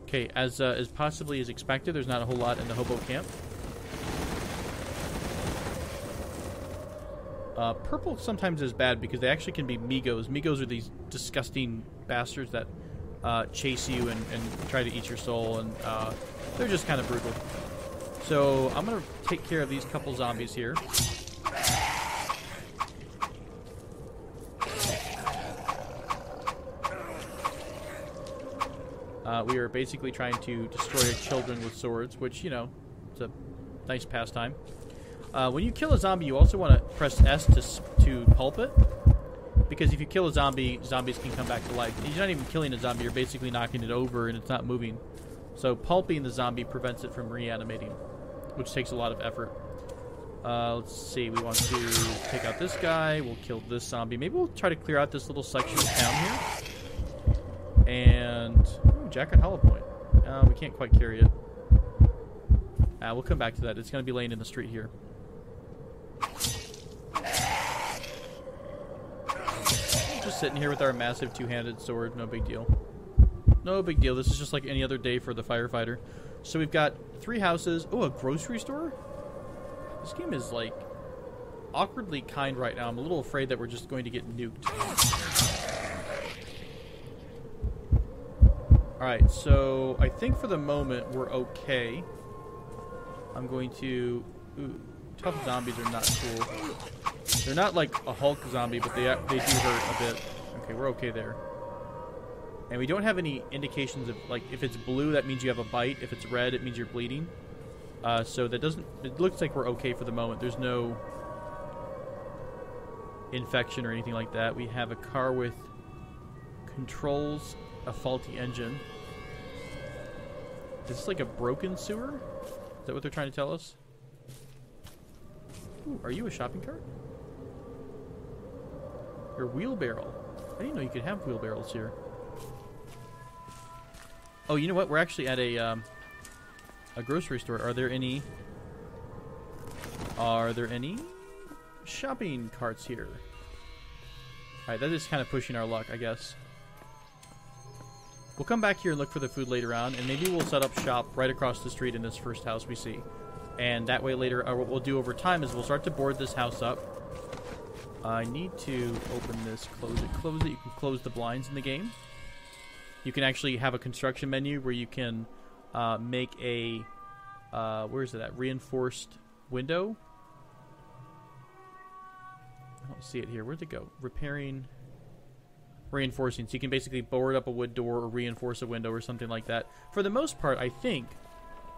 Okay, as possibly as expected, there's not a whole lot in the hobo camp. Purple sometimes is bad because they actually can be Migos. Migos are these disgusting bastards that chase you and try to eat your soul, and they're just kind of brutal. So I'm going to take care of these couple zombies here. We are basically trying to destroy children with swords, which, you know, it's a nice pastime. When you kill a zombie, you also want to press S to pulp it, because if you kill a zombie, zombies can come back to life. You're not even killing a zombie, you're basically knocking it over and it's not moving. So pulping the zombie prevents it from reanimating, which takes a lot of effort. Let's see, we want to take out this guy, we'll kill this zombie. Maybe we'll try to clear out this little section of town here. And, ooh, Jacket Hollow Point. We can't quite carry it. We'll come back to that. It's going to be laying in the street here. Just sitting here with our massive two-handed sword. No big deal. No big deal. This is just like any other day for the firefighter. So we've got 3 houses. Oh, a grocery store? This game is, like, awkwardly kind right now. I'm a little afraid that we're just going to get nuked. Alright, so I think for the moment we're okay. I'm going to... Ooh, tough zombies are not cool. They're not like a Hulk zombie, but they do hurt a bit. Okay, we're okay there. And we don't have any indications of, like, if it's blue, that means you have a bite. If it's red, it means you're bleeding. So that doesn't... It looks like we're okay for the moment. There's no infection or anything like that. We have a car with controls a faulty engine. Is this like a broken sewer? Is that what they're trying to tell us? Ooh, are you a shopping cart? Your wheelbarrow. I didn't know you could have wheelbarrows here. Oh, you know what? We're actually at a grocery store. Are there any shopping carts here? Alright, that is kind of pushing our luck, I guess. We'll come back here and look for the food later on, and maybe we'll set up shop right across the street in this first house we see. And that way later, what we'll do over time is we'll start to board this house up. I need to open this, close it, close it. You can close the blinds in the game. You can actually have a construction menu where you can make a, where is it at? Reinforced window. I don't see it here. Where'd it go? Repairing. reinforcing. So you can basically board up a wood door or reinforce a window or something like that. For the most part, I think,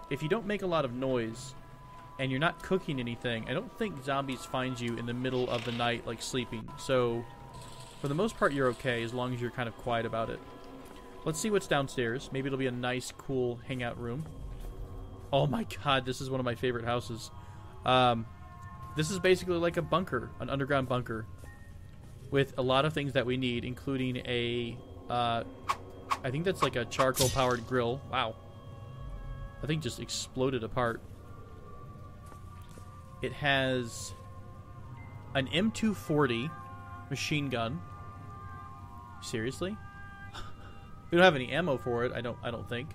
if you don't make a lot of noise and you're not cooking anything, I don't think zombies find you in the middle of the night, like sleeping. So, for the most part, you're okay as long as you're kind of quiet about it. Let's see what's downstairs. Maybe it'll be a nice, cool hangout room. Oh my god, this is one of my favorite houses. This is basically like a bunker, an underground bunker, with a lot of things that we need, including a, I think that's like a charcoal-powered grill. Wow. I think just exploded apart. It has an M240 machine gun. Seriously? We don't have any ammo for it, I don't think.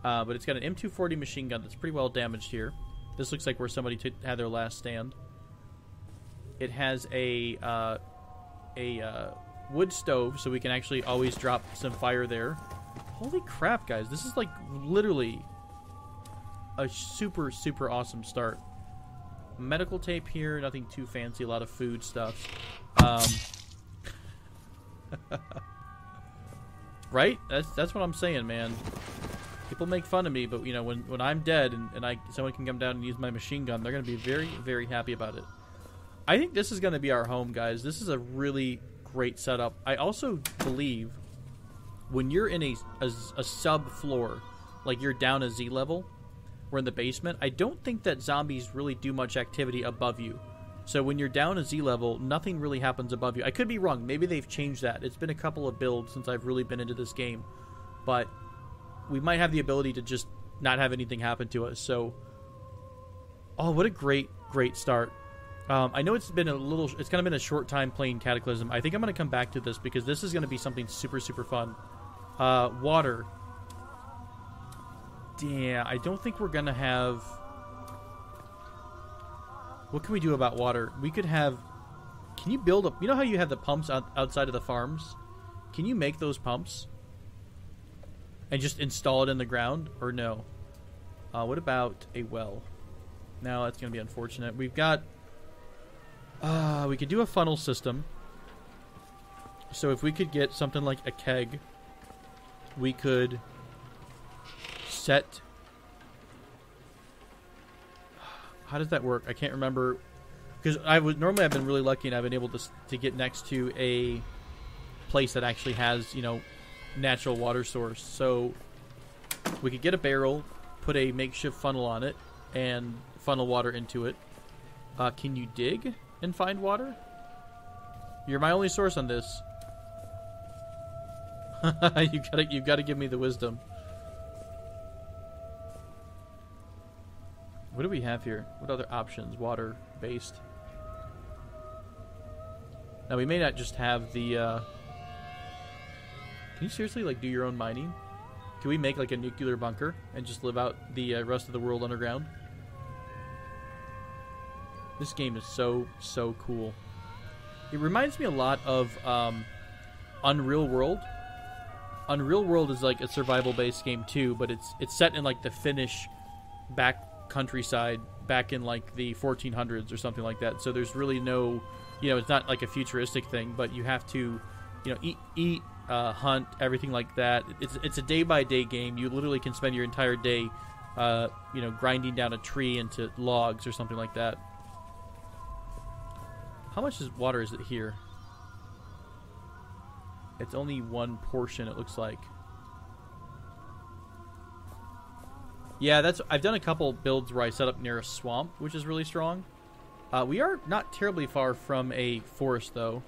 But it's got an M240 machine gun that's pretty well damaged here. This looks like where somebody had their last stand. It has a wood stove, so we can actually always drop some fire there. Holy crap, guys. This is like literally a super, super awesome start. Medical tape here, nothing too fancy, a lot of food stuff. Right? That's what I'm saying, man. People make fun of me, but you know, when I'm dead and someone can come down and use my machine gun, they're going to be very, very happy about it. I think this is going to be our home, guys. This is a really great setup. I also believe when you're in a sub-floor, like you're down a Z level, we're in the basement, I don't think that zombies really do much activity above you. So when you're down a Z level, nothing really happens above you. I could be wrong. Maybe they've changed that. It's been a couple of builds since I've really been into this game. But we might have the ability to just not have anything happen to us. So, oh, what a great, great start. I know it's kind of been a short time playing Cataclysm. I think I'm going to come back to this because this is going to be something super, super fun. Water. Damn, I don't think we're going to have... What can we do about water? We could have... Can you build up... You know how you have the pumps outside of the farms? Can you make those pumps? And just install it in the ground? Or no? What about a well? No, that's going to be unfortunate. We've got... we could do a funnel system. So if we could get something like a keg, we could set... How does that work? I can't remember. Because normally I've been really lucky and I've been able to get next to a place that actually has, you know, natural water source. So we could get a barrel, put a makeshift funnel on it, and funnel water into it. Can you dig and find water? You're my only source on this. You've got to give me the wisdom. What do we have here? What other options? Water based. Now we may not just have the can you seriously like do your own mining? Can we make like a nuclear bunker and just live out the rest of the world underground? This game is so cool. It reminds me a lot of Unreal World. Unreal World is like a survival based game too, but it's set in like the Finnish back countryside back in like the 1400s or something like that. So there's really no, you know, it's not like a futuristic thing, but you have to, you know, eat, hunt, everything like that. It's a day-by-day game. You literally can spend your entire day, you know, grinding down a tree into logs or something like that. How much water is it here? It's only one portion, it looks like. Yeah, I've done a couple builds where I set up near a swamp, which is really strong. We are not terribly far from a forest, though.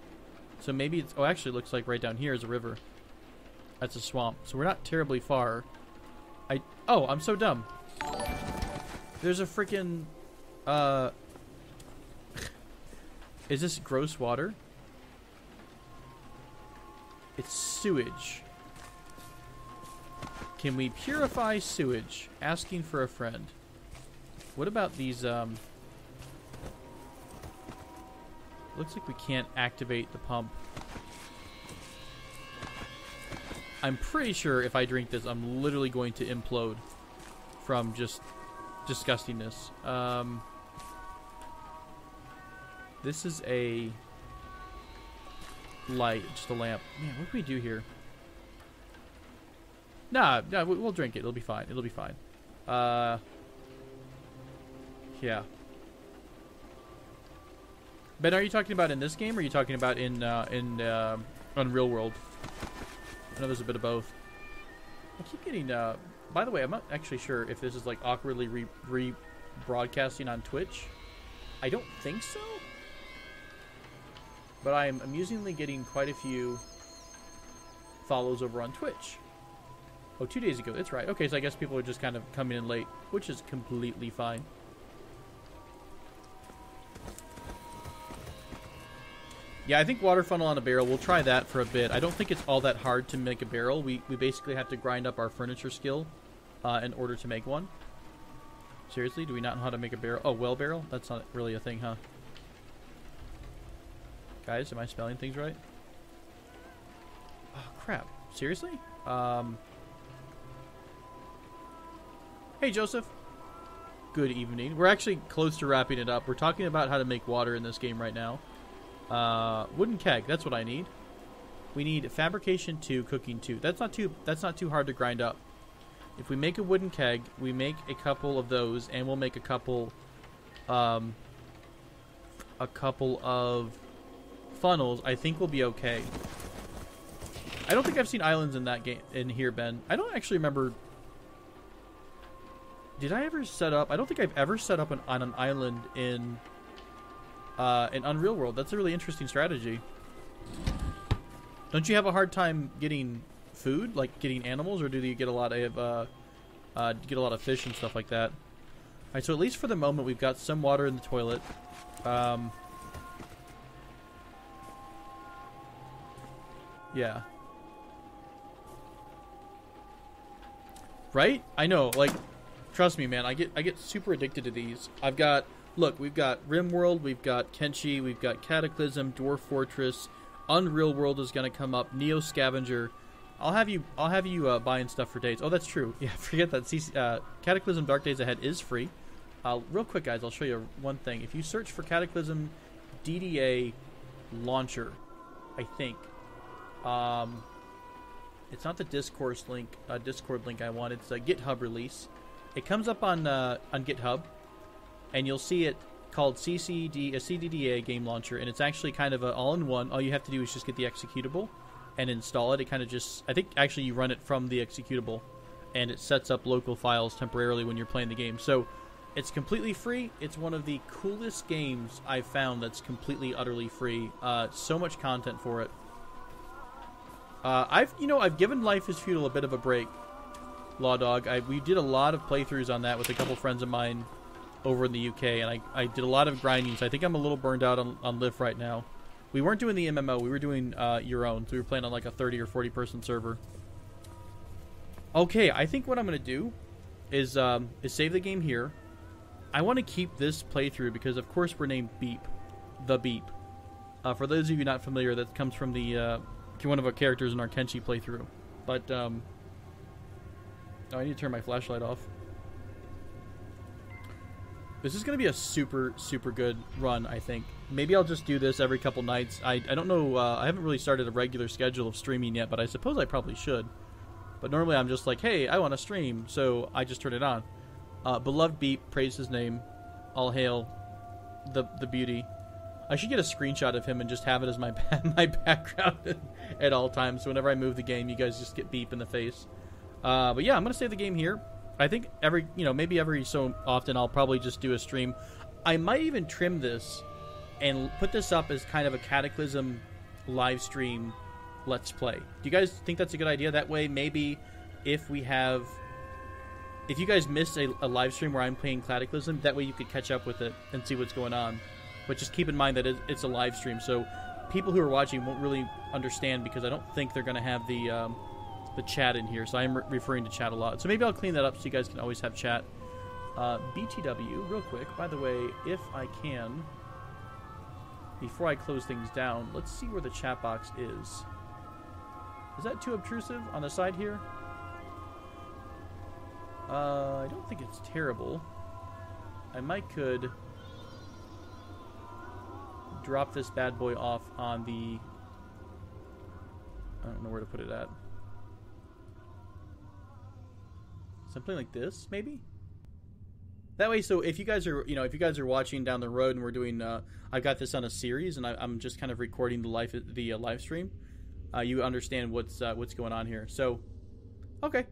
So maybe it's... Oh, actually, it looks like right down here is a river. That's a swamp. So we're not terribly far. Oh, I'm so dumb. There's a freaking... Is this gross water? It's sewage. Can we purify sewage? Asking for a friend. What about these, Looks like we can't activate the pump. I'm pretty sure if I drink this, I'm literally going to implode from just disgustingness. This is a... light, just a lamp. Man, what can we do here? Nah, we'll drink it. It'll be fine. It'll be fine. Yeah. Ben, are you talking about in this game, or are you talking about in Unreal World? I know there's a bit of both. I keep getting, by the way, I'm not actually sure if this is, like, awkwardly rebroadcasting on Twitch. I don't think so. But I'm amusingly getting quite a few follows over on Twitch. Oh, 2 days ago. That's right. Okay, so I guess people are just kind of coming in late, which is completely fine. Yeah, I think water funnel on a barrel, we'll try that for a bit. I don't think it's all that hard to make a barrel. We basically have to grind up our furniture skill in order to make one. Seriously, do we not know how to make a barrel? Oh, well barrel? That's not really a thing, huh? Guys, am I spelling things right? Oh, crap. Seriously? Hey, Joseph. Good evening. We're actually close to wrapping it up. We're talking about how to make water in this game right now. Wooden keg, that's what I need. We need fabrication 2, cooking 2. That's not too hard to grind up. If we make a wooden keg, we make a couple of those, and we'll make a couple of funnels. I think we'll be okay. I don't think I've seen islands in that game in here, Ben. I don't actually remember. Did I ever set up? I don't think I've ever set up on an island in Unreal World. That's a really interesting strategy. Don't you have a hard time getting food, like getting animals, or do you get a lot of fish and stuff like that? All right, so at least for the moment, we've got some water in the toilet. Yeah. Right? I know. Like, trust me, man. I get super addicted to these. Look, we've got RimWorld, we've got Kenshi, we've got Cataclysm, Dwarf Fortress, Unreal World is going to come up, Neo Scavenger. I'll have you buying stuff for days. Oh, that's true. Yeah, forget that. Cataclysm Dark Days Ahead is free. Real quick, guys, I'll show you one thing. If you search for Cataclysm DDA launcher, I think, it's not the Discord link I want. It's a GitHub release. It comes up on GitHub. And you'll see it called CDDA game launcher, and it's actually kind of an all-in-one. All you have to do is just get the executable and install it. It kind of just, I think actually you run it from the executable, and it sets up local files temporarily when you're playing the game. So it's completely free. It's one of the coolest games I've found that's completely, utterly free. So much content for it. I've given Life is Feudal a bit of a break, Law Dog. We did a lot of playthroughs on that with a couple friends of mine over in the UK, and I did a lot of grinding, so I think I'm a little burned out on Lift right now. We weren't doing the MMO, we were doing your own, so we were playing on like a 30 or 40 person server. Okay, I think what I'm going to do is save the game here. I want to keep this playthrough because of course we're named Beep, the Beep. For those of you not familiar, that comes from the one of our characters in our Kenshi playthrough. But oh, I need to turn my flashlight off. This is going to be a super, super good run, I think. Maybe I'll just do this every couple nights. I don't know, I haven't really started a regular schedule of streaming yet, but I suppose I probably should. But normally I'm just like, hey, I want to stream, so I just turn it on. Beloved Beep, praise his name. All hail the beauty. I should get a screenshot of him and just have it as my background at all times. So whenever I move the game, you guys just get Beep in the face. But yeah, I'm going to save the game here. I think maybe every so often I'll probably just do a stream. I might even trim this and put this up as kind of a Cataclysm live stream let's play. Do you guys think that's a good idea? That way, maybe if you guys miss a live stream where I'm playing Cataclysm, that way you could catch up with it and see what's going on. But just keep in mind that it's a live stream, so people who are watching won't really understand because I don't think they're going to have the chat in here, so I'm referring to chat a lot. So maybe I'll clean that up so you guys can always have chat. BTW, real quick, by the way, if I can, before I close things down, let's see where the chat box is. Is that too obtrusive on the side here? I don't think it's terrible. I could drop this bad boy off on the don't know where to put it at. Something like this, maybe? That way, so if you guys are, if you guys are watching down the road and we're doing, I've got this on a series and I'm just kind of recording the live stream. You understand what's going on here. So, okay,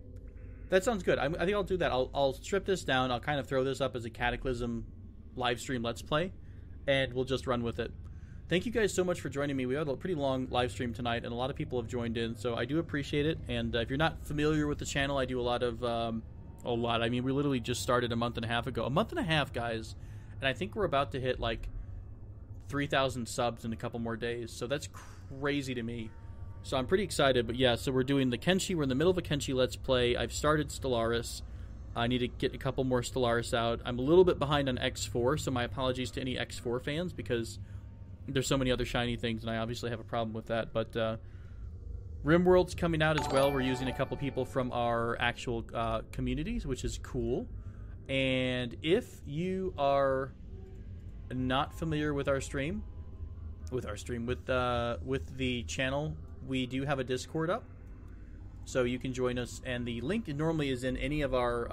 that sounds good. I think I'll do that. I'll strip this down. I'll kind of throw this up as a Cataclysm live stream Let's Play, and we'll just run with it. Thank you guys so much for joining me. We had a pretty long live stream tonight, and a lot of people have joined in, so I do appreciate it. And if you're not familiar with the channel, I do a lot of I mean, we literally just started a month and a half ago. A month and a half, guys. And I think we're about to hit, like, 3,000 subs in a couple more days. So that's crazy to me. So I'm pretty excited. But, yeah, so we're doing the Kenshi. We're in the middle of a Kenshi Let's Play. I've started Stellaris. I need to get a couple more Stellaris out. I'm a little bit behind on X4, so my apologies to any X4 fans because there's so many other shiny things, and I obviously have a problem with that. But, RimWorld's coming out as well. We're using a couple people from our actual communities, which is cool. And if you are not familiar with our stream, with the channel, we do have a Discord up, so you can join us. And the link normally is in any of our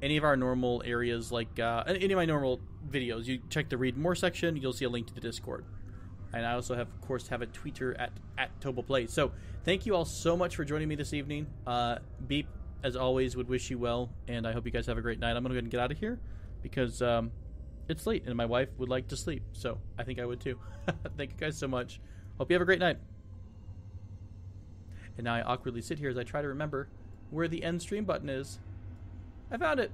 normal areas, like any of my normal videos. You check the Read More section, you'll see a link to the Discord. And I also have, of course, have a tweeter at ToboPlays. So thank you all so much for joining me this evening. Beep, as always, would wish you well, and I hope you guys have a great night. I'm going to go ahead and get out of here because it's late, and my wife would like to sleep. So I think I would too. Thank you guys so much. Hope you have a great night. And now I awkwardly sit here as I try to remember where the end stream button is. I found it.